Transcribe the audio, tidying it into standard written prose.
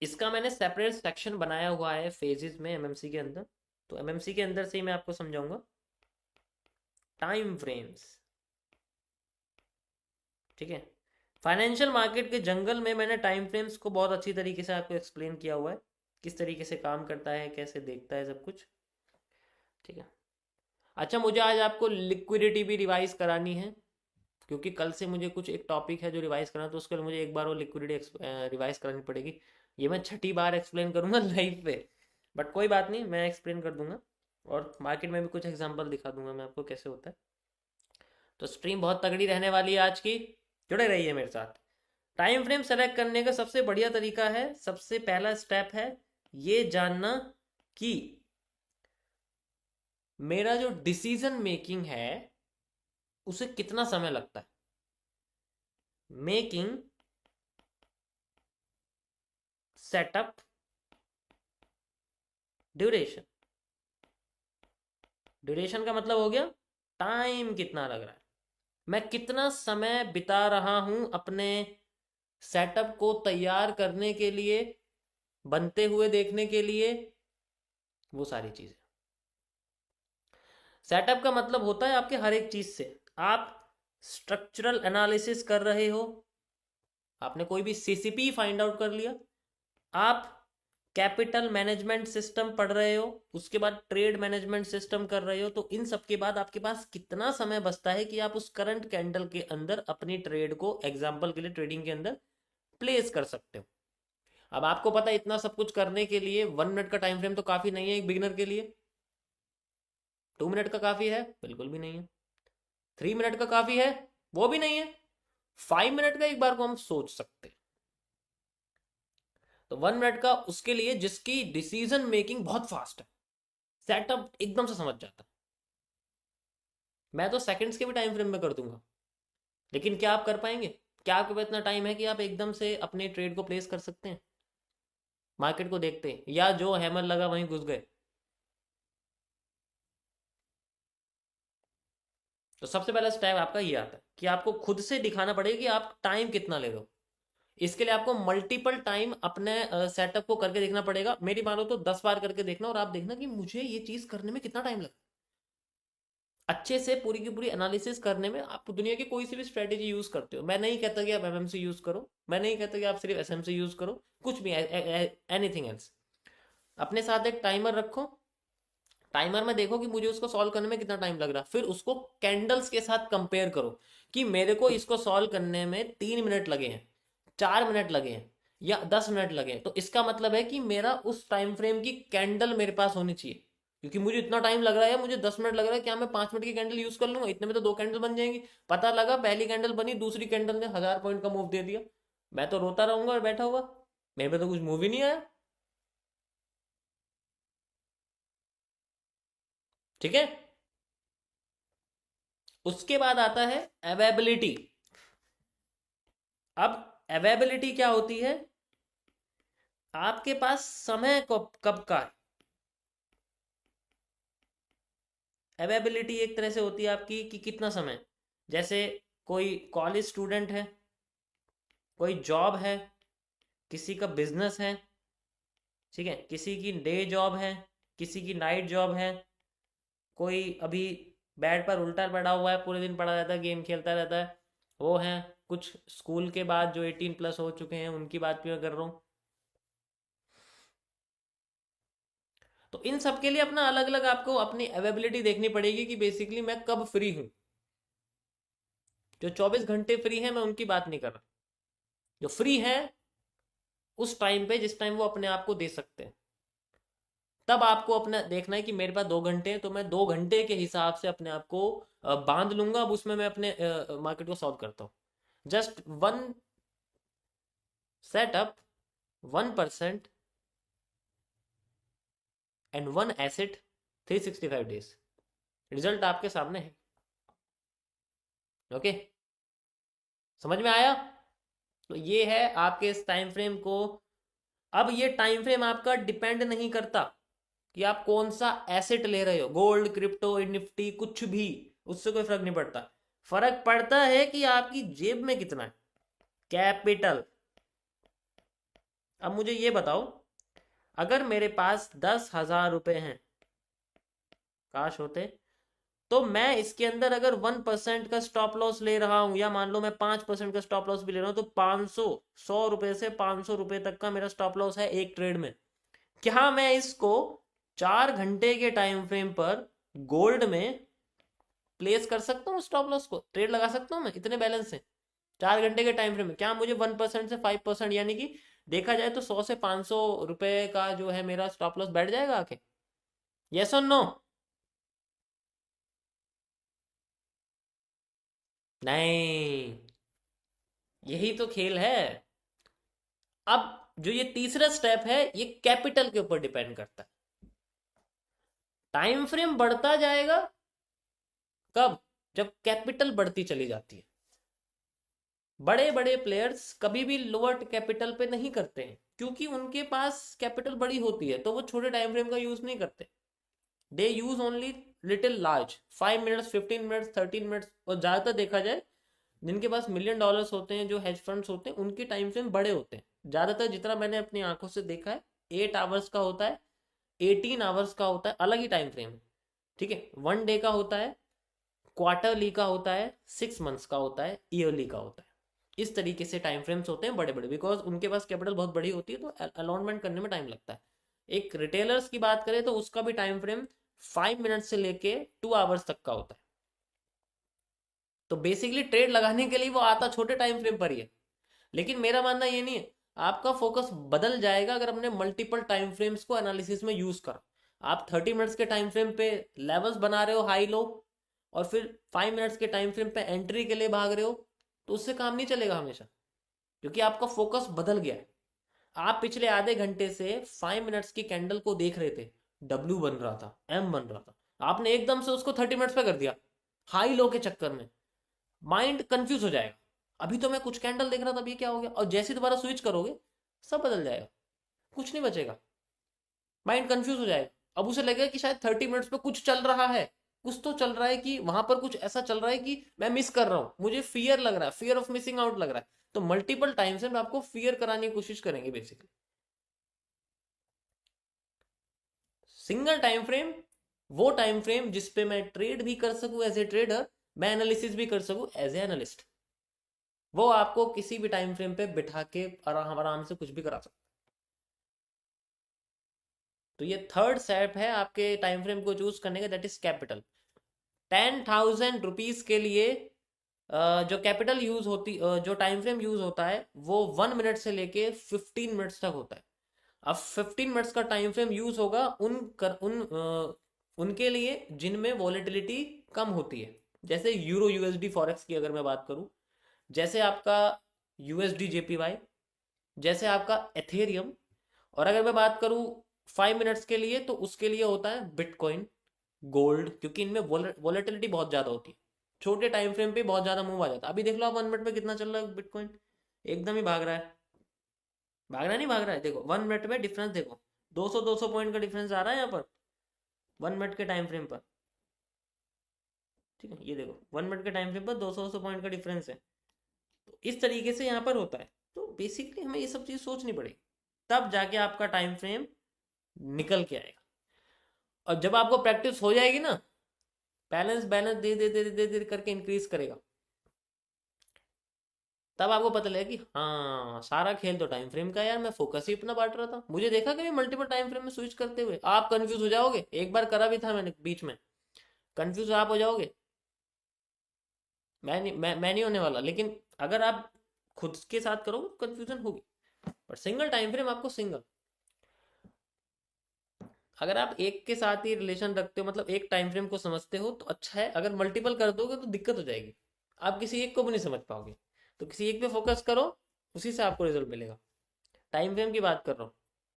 इसका मैंने separate section बनाया हुआ है फेजेस में एमएमसी के अंदर। तो एमएमसी के अंदर से ही मैं आपको समझाऊंगा टाइम फ्रेम्स। ठीक है, फाइनेंशियल मार्केट के जंगल में मैंने टाइम फ्रेम्स को बहुत अच्छी तरीके से आपको एक्सप्लेन किया हुआ है, किस तरीके से काम करता है, कैसे देखता है सब कुछ। ठीक है। अच्छा, मुझे आज आपको लिक्विडिटी भी रिवाइज करानी है, क्योंकि कल से मुझे कुछ एक टॉपिक है जो रिवाइज करना है, तो उसके लिए मुझे एक बार वो लिक्विडिटी रिवाइज करानी पड़ेगी। ये मैं छठी बार एक्सप्लेन करूंगा लाइव पे, बट कोई बात नहीं, मैं एक्सप्लेन कर दूंगा। और मार्केट में भी कुछ एग्जांपल दिखा दूंगा मैं आपको कैसे होता है। तो स्ट्रीम बहुत तगड़ी रहने वाली है आज की, जुड़े रहिए मेरे साथ। टाइम फ्रेम सेलेक्ट करने का सबसे बढ़िया तरीका है, सबसे पहला स्टेप है ये जानना कि मेरा जो डिसीजन मेकिंग है उसे कितना समय लगता है। Making setup duration. ड्यूरेशन का मतलब हो गया टाइम कितना लग रहा है, मैं कितना समय बिता रहा हूं अपने सेटअप को तैयार करने के लिए, बनते हुए देखने के लिए, वो सारी चीजें। सेटअप का मतलब होता है आपके हर एक चीज से आप स्ट्रक्चरल एनालिसिस कर रहे हो, आपने कोई भी सीसीपी फाइंड आउट कर लिया, आप कैपिटल मैनेजमेंट सिस्टम पढ़ रहे हो, उसके बाद ट्रेड मैनेजमेंट सिस्टम कर रहे हो, तो इन सब के बाद आपके पास कितना समय बचता है कि आप उस करंट कैंडल के अंदर अपनी ट्रेड को एग्जांपल के लिए ट्रेडिंग के अंदर प्लेस कर सकते हो। अब आपको पता है इतना सब कुछ करने के लिए 1 मिनट का टाइम फ्रेम तो काफी नहीं है एक बिगिनर के लिए। 2 मिनट का काफी है? बिल्कुल भी नहीं है। 3 मिनट का काफी है? वो भी नहीं है। 5 मिनट का एक बार को हम सोच सकते हैं। तो 1 मिनट का उसके लिए जिसकी डिसीजन मेकिंग बहुत फास्ट है, सेटअप एकदम से समझ जाता है। मैं तो सेकंड्स के भी टाइम फ्रेम में कर दूंगा, लेकिन क्या आप कर पाएंगे? क्या आपके पास इतना टाइम है कि आप एकदम से अपने ट्रेड को प्लेस कर सकते हैं? मार्केट को देखते हैं या जो हैमर लगा वहीं घुस गए? तो सबसे पहला स्टेप आपका ये आता है कि आपको खुद से दिखाना पड़ेगा कि आप टाइम कितना ले रहे हो। इसके लिए आपको मल्टीपल टाइम अपने सेटअप को करके देखना पड़ेगा। मेरी मानो तो 10 बार करके देखना, और आप देखना कि मुझे ये चीज करने में कितना टाइम लगा। अच्छे से पूरी की पूरी एनालिसिस करने में आप दुनिया की कोई सी भी स्ट्रेटेजी यूज करते हो, मैं नहीं कहता कि आप एमएमसी यूज करो, मैं नहीं कहता कि आप सिर्फ एसएमसी यूज करो, कुछ भी एनीथिंग एल्स। अपने साथ एक टाइमर रखो, टाइमर में देखो कि मुझे उसको सॉल्व करने में कितना टाइम लग रहा है, फिर उसको कैंडल्स के साथ कंपेयर करो कि मेरे को इसको सॉल्व करने में 3 मिनट लगे हैं, 4 मिनट लगे हैं, या 10 मिनट लगे हैं, तो इसका मतलब है कि मेरा उस टाइम फ्रेम की कैंडल मेरे पास होनी चाहिए। क्योंकि मुझे इतना टाइम लग रहा है, मुझे 10 मिनट लग रहा है, क्या मैं 5 मिनट की कैंडल यूज कर लूंगा? इतने में तो दो कैंडल बन जाएंगी। पता लगा पहली कैंडल बनी, दूसरी कैंडल ने 1000 पॉइंट का मूव दे दिया, मैं तो रोता रहूंगा और बैठा हुआ, मेरे पे तो कुछ मूव ही नहीं आया। ठीक है। उसके बाद आता है अवेबिलिटी। अब अवेबिलिटी क्या होती है? आपके पास समय कब कब का अवेबिलिटी एक तरह से होती है आपकी कि कितना समय। जैसे कोई कॉलेज स्टूडेंट है, कोई जॉब है, किसी का बिजनेस है, ठीक है, किसी की डे जॉब है, किसी की नाइट जॉब है, कोई अभी बेड पर उल्टा पड़ा हुआ है, पूरे दिन पड़ा रहता है, गेम खेलता रहता है, वो है। कुछ स्कूल के बाद जो 18+ हो चुके हैं उनकी बात भी मैं कर रहा हूँ। तो इन सब के लिए अपना अलग अलग आपको अपनी अवेबिलिटी देखनी पड़ेगी कि बेसिकली मैं कब फ्री हूँ। जो 24 घंटे फ्री है मैं उनकी बात नहीं कर रहा, जो फ्री है उस टाइम पे जिस टाइम वो अपने आप को दे सकते हैं, तब आपको अपना देखना है कि मेरे पास 2 घंटे हैं, तो मैं 2 घंटे के हिसाब से अपने आप को बांध लूंगा। अब उसमें मैं अपने मार्केट को सॉल्व करता हूँ। Just one setup, 1% and one asset, 365 days, result आपके सामने है। ओके, समझ में आया? तो ये है आपके इस टाइम फ्रेम को। अब ये टाइम फ्रेम आपका डिपेंड नहीं करता कि आप कौन सा एसेट ले रहे हो, गोल्ड, क्रिप्टो, निफ्टी, कुछ भी, उससे कोई फर्क नहीं पड़ता। फर्क पड़ता है कि आपकी जेब में कितना है कैपिटल। अब मुझे ये बताओ, अगर मेरे पास 10,000 रुपए हैं, काश होते, तो मैं इसके अंदर अगर 1% का स्टॉप लॉस ले रहा हूं, या मान लो मैं 5% का स्टॉप लॉस भी ले रहा हूं, तो 100 रुपए से 500 रुपए तक का मेरा स्टॉप लॉस है एक ट्रेड में। क्या मैं इसको 4 घंटे के टाइम फ्रेम पर गोल्ड में प्लेस कर सकता हूँ? स्टॉप लॉस को ट्रेड लगा सकता हूँ मैं इतने बैलेंस से 4 घंटे के टाइम फ्रेम में? क्या मुझे 1% से 5%, यानी कि देखा जाए तो 100 से 500 रुपए का जो है मेरा स्टॉप लॉस बैठ जाएगा आके? यस और नो? नहीं, यही तो खेल है। अब जो ये तीसरा स्टेप है, ये कैपिटल के ऊपर डिपेंड करता है। टाइम फ्रेम बढ़ता जाएगा कब? जब कैपिटल बढ़ती चली जाती है। बड़े बड़े प्लेयर्स कभी भी लोअर कैपिटल पे नहीं करते हैं, क्योंकि उनके पास कैपिटल बड़ी होती है, तो वो छोटे टाइम फ्रेम का यूज नहीं करते। They use only little large, 5 minutes, 15 minutes, 13 minutes. और ज्यादातर देखा जाए, जिनके पास $1,000,000 होते हैं, जो हेज फंड्स होते हैं, उनके टाइम फ्रेम बड़े होते हैं। ज्यादातर जितना मैंने अपनी आंखों से देखा है, 8 आवर्स का होता है, 18 आवर्स का होता है, अलग ही टाइम फ्रेम है। ठीक है, 1 डे का होता है, क्वार्टरली का होता है, 6 मंथ्स का होता है, ईयरली का होता है। इस तरीके से टाइम फ्रेम्स होते हैं बड़े बड़े, बिकॉज उनके पास कैपिटल बहुत बड़ी होती है, तो अलॉटमेंट करने में टाइम लगता है। एक रिटेलर्स की बात करें तो उसका भी टाइम फ्रेम 5 मिनट से लेके 2 आवर्स तक का होता है। तो बेसिकली ट्रेड लगाने के लिए वो आता छोटे टाइम फ्रेम पर ही है। लेकिन मेरा मानना ये नहीं है, आपका फोकस बदल जाएगा अगर हमने मल्टीपल टाइम फ्रेम्स को एनालिसिस में यूज करा। आप 30 मिनट्स के टाइम फ्रेम पे लेवल्स बना रहे हो हाई लो, और फिर 5 मिनट्स के टाइम फ्रेम पे एंट्री के लिए भाग रहे हो, तो उससे काम नहीं चलेगा हमेशा, क्योंकि आपका फोकस बदल गया है। आप पिछले आधे घंटे से 5 मिनट्स की कैंडल को देख रहे थे, डब्ल्यू बन रहा था, एम बन रहा था, आपने एकदम से उसको 30 मिनट्स पे कर दिया हाई लो के चक्कर में। माइंड कंफ्यूज हो जाएगा, अभी तो मैं कुछ कैंडल देख रहा था, अभी क्या हो गया? और जैसे दोबारा स्विच करोगे, सब बदल जाएगा, कुछ नहीं बचेगा, माइंड कंफ्यूज हो जाएगा। अब उसे लगेगा कि शायद 30 मिनट्स पे कुछ चल रहा है, कुछ तो चल रहा है, कि वहां पर कुछ ऐसा चल रहा है कि मैं मिस कर रहा हूं, मुझे फियर लग रहा है, फियर ऑफ मिसिंग आउट लग रहा है। तो मल्टीपल टाइम से आपको फियर कराने की कोशिश करेंगे बेसिकली। सिंगल टाइम फ्रेम, वो टाइम फ्रेम जिसपे मैं ट्रेड भी कर सकूं एज ए ट्रेडर, मैं एनालिसिस भी कर सकूं एज ए एनालिस्ट, वो आपको किसी भी टाइम फ्रेम पे बिठा के आराम आराम से कुछ भी करा सकता है। तो ये थर्ड स्टेप है आपके टाइम फ्रेम को चूज करने का, दैट इज कैपिटल। 10,000 रुपीज के लिए जो कैपिटल यूज होती, जो टाइम फ्रेम यूज होता है, वो 1 मिनट से लेके 15 मिनट्स तक होता है। अब 15 मिनट्स का टाइम फ्रेम यूज होगा उनके लिए जिनमें वॉलेटिलिटी कम होती है। जैसे यूरो यूएसडी फॉरेक्स की अगर मैं बात करूं, जैसे आपका यूएसडी जेपीवाई, जैसे आपका एथेरियम। और अगर मैं बात करूं 5 मिनट्स के लिए, तो उसके लिए होता है बिटकॉइन, गोल्ड, क्योंकि इनमें वॉलेटिलिटी बहुत ज्यादा होती है, छोटे टाइम फ्रेम पे बहुत ज्यादा मूव आ जाता है। अभी देख लो आप 1 मिनट में कितना चल रहा है बिटकॉइन, एकदम ही भाग रहा है। भाग रहा है, नहीं भाग रहा है? देखो 1 मिनट में डिफरेंस देखो, 200 पॉइंट का डिफरेंस आ रहा है यहाँ पर 1 मिनट के टाइम फ्रेम पर। ठीक है, ये देखो 1 मिनट के टाइम फ्रेम पर 200 पॉइंट का डिफरेंस है। तो इस तरीके से यहाँ पर होता है। तो बेसिकली हमें ये सब चीज सोचनी पड़ेगी, तब जाके आपका टाइम फ्रेम निकल के आएगा। और जब आपको प्रैक्टिस हो जाएगी ना, बैलेंस बैलेंस धीरे धीरे धीरे धीरे धीरे करके इंक्रीज करेगा, तब आपको पता लगेगा कि हाँ, सारा खेल तो टाइम फ्रेम का है यार, मैं फोकस ही अपना बांट रहा था। मुझे देखा कभी मल्टीपल टाइम फ्रेम में स्विच करते हुए? आप कंफ्यूज हो जाओगे, एक बार करा भी था मैंने बीच में, कंफ्यूज आप हो जाओगे। मैं नहीं होने वाला, लेकिन अगर आप खुद के साथ करोगे तो कंफ्यूजन होगी। पर सिंगल टाइम फ्रेम आपको सिंगल, अगर आप एक के साथ ही रिलेशन रखते हो, मतलब एक टाइम फ्रेम को समझते हो, तो अच्छा है। अगर मल्टीपल कर दोगे तो दिक्कत हो जाएगी, आप किसी एक को भी नहीं समझ पाओगे। तो किसी एक पे फोकस करो, उसी से आपको रिजल्ट मिलेगा। टाइम फ्रेम की बात कर रहा हूँ।